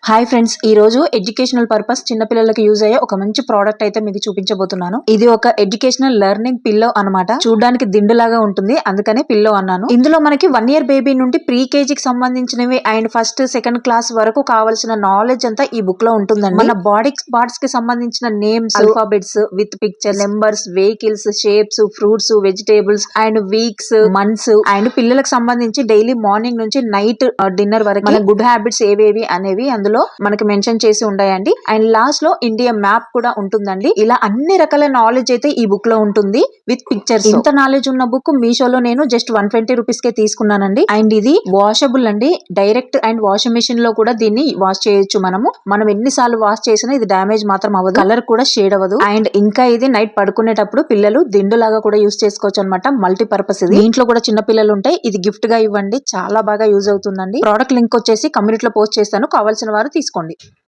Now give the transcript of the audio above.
Hi friends, ఈ రోజు educational purpose చిన్నపిల్లలకి యూజ్ అయ్యే ఒక మంచి ప్రోడక్ట్ అయితే మీకు చూపించబోతున్నాను. ఇది ఒక ఎడ్యుకేషనల్ లెర్నింగ్ పిల్లో అన్నమాట. చూడడానికి దిండులాగా ఉంటుంది, అందుకనే పిల్లో అన్నాను. ఇందులో మనకి 1 year బేబీ నుండి ప్రీ కేజీకి సంబంధించినవి అండ్ ఫస్ట్ సెకండ్ క్లాస్ వరకు కావాల్సిన నాలెడ్జ్ అంతా ఈ బుక్ లో ఉంటుందండి. మన బాడీ పార్ట్స్ కి సంబంధించిన names, alphabets with picture, numbers, vehicles, shapes, fruits, vegetables and weeks, months and పిల్లలకు సంబంధించి డైలీ మార్నింగ్ నుంచి నైట్ డిన్నర్ వరకు మన గుడ్ హ్యాబిట్స్ ఏవేవి అనేవి అందులో మనకి మెన్షన్ చేసి ఉంటాయండి. అండ్ లాస్ట్ లో ఇండియా మ్యాప్ కూడా ఉంటుందండి. ఇలా అన్ని రకాల నాలెడ్జ్ అయితే ఈ బుక్ లో ఉంటుంది విత్ పిక్చర్స్. ఇంత నాలెడ్జ్ ఉన్న బుక్ మీషోలో నేను జస్ట్ 120 రూపీస్ కే తీసుకున్నానండి. అండ్ ఇది వాషబుల్ అండి, డైరెక్ట్ అండ్ వాషింగ్ మెషిన్ లో కూడా దీన్ని వాష్ చేయొచ్చు. మనం ఎన్నిసార్లు వాష్ చేసినా ఇది డ్యామేజ్ మాత్రం అవ్వదు, కలర్ కూడా షేడ్ అవ్వదు. అండ్ ఇంకా ఇది నైట్ పడుకునేటప్పుడు పిల్లలు దిండు లాగా కూడా యూస్ చేసుకోవచ్చు అనమాట. మల్టీపర్పస్ ఇది. ఇంట్లో కూడా చిన్న పిల్లలు ఉంటే ఇది గిఫ్ట్ గా ఇవ్వండి, చాలా బాగా యూజ్ అవుతుందండి. ప్రోడక్ట్ లింక్ వచ్చేసి కమ్యూనిటీలో పోస్ట్ చేస్తాను, కావాల్సిన వారు తీసుకోండి.